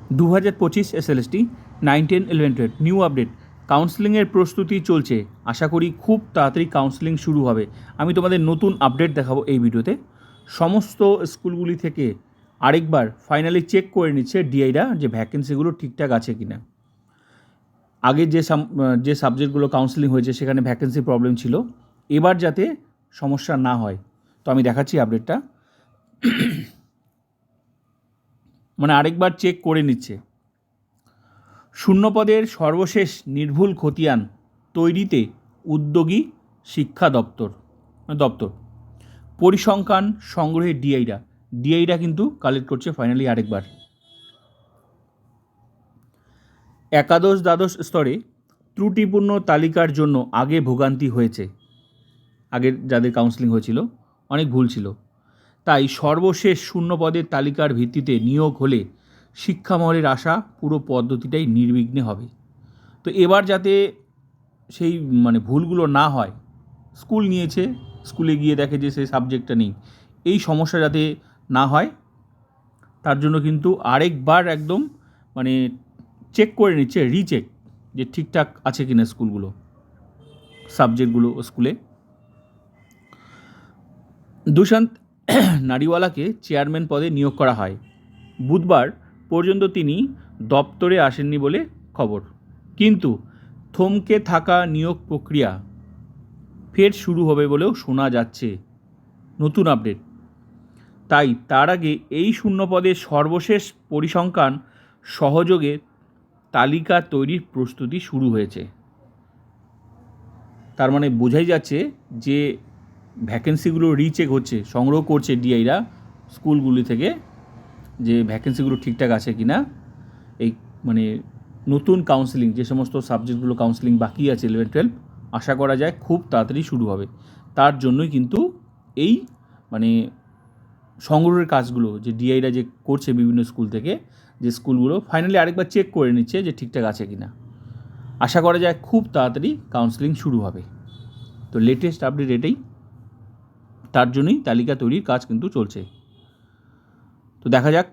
2025 SLST 9, 10, 11, 12 new update. কাউন্সেলিংয়ের প্রস্তুতি চলছে, আশা করি খুব তাড়াতাড়ি কাউন্সেলিং শুরু হবে। আমি তোমাদের নতুন আপডেট দেখাবো এই ভিডিওতে। সমস্ত স্কুলগুলি থেকে আরেকবার ফাইনালি চেক করে নিচ্ছে ডিআইরা যে ভ্যাকেন্সিগুলো ঠিকঠাক আছে কি না। আগে যে সাবজেক্টগুলো কাউন্সেলিং হয়েছে সেখানে ভ্যাকেন্সি প্রবলেম ছিল, এবার যাতে সমস্যা না হয়। তো আমি দেখাচ্ছি আপডেটটা, মানে আরেকবার চেক করে নিচ্ছে। শূন্যপদের সর্বশেষ নির্ভুল খতিয়ান তৈরিতে উদ্যোগী শিক্ষা দপ্তর। পরিসংখ্যান সংগ্রহে ডিআইরা কিন্তু কালেক্ট করছে ফাইনালি আরেকবার। একাদশ দ্বাদশ স্তরে ত্রুটিপূর্ণ তালিকার জন্য আগে ভোগান্তি হয়েছে। আগের যাদের কাউন্সেলিং হয়েছিল অনেক ভুল ছিল, তাই সর্বশেষ শূন্যপদের তালিকার ভিত্তিতে নিয়োগ হলে শিক্ষামহলের আশা পুরো পদ্ধতিটাই নির্বিঘ্নে হবে। তো এবার যাতে সেই ভুলগুলো না হয়, স্কুল নিয়েছে, স্কুলে গিয়ে দেখে যে সেই সাবজেক্টটা নেই, এই সমস্যা যাতে না হয় তার জন্য কিন্তু আরেকবার একদম চেক করে নিচ্ছে, রিচেক, যে ঠিকঠাক আছে কিনা স্কুলগুলো, সাবজেক্টগুলো স্কুলে। দুশান্ত নারিওয়ালাকে চেয়ারম্যান পদে নিয়োগ করা হয়। বুধবার পর্যন্ত তিনি দপ্তরে আসেননি বলে খবর, কিন্তু থমকে থাকা নিয়োগ প্রক্রিয়া ফের শুরু হবে বলেও শোনা যাচ্ছে। নতুন আপডেট। তাই তার আগে এই শূন্যপদের সর্বশেষ পরিসংখ্যান সহযোগে তালিকা তৈরির প্রস্তুতি শুরু হয়েছে। তার মানে বোঝাই যাচ্ছে যে ভ্যাকেন্সিগুলো রিচেক হচ্ছে, সংগ্রহ করছে ডিআইরা স্কুলগুলি থেকে, যে ভ্যাকেন্সিগুলো ঠিকঠাক আছে কি না। এই নতুন কাউন্সেলিং, যে সমস্ত সাবজেক্টগুলো কাউন্সেলিং বাকি আছে 11, 12, আশা করা যায় খুব তাড়াতাড়ি শুরু হবে। তার জন্যই কিন্তু এই সংগ্রহের কাজগুলো যে ডিআইরা যে করছে বিভিন্ন স্কুল থেকে, যে স্কুলগুলো ফাইনালি আরেকবার চেক করে নিচ্ছে যে ঠিকঠাক আছে কি না। আশা করা যায় খুব তাড়াতাড়ি কাউন্সেলিং শুরু হবে। তো লেটেস্ট আপডেট এটাই, তার জন্যই তালিকা তৈরির কাজ কিন্তু চলছে। তো দেখা যাক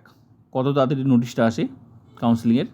কত তাড়াতাড়ি নোটিশটা আসে কাউন্সেলিংয়ের।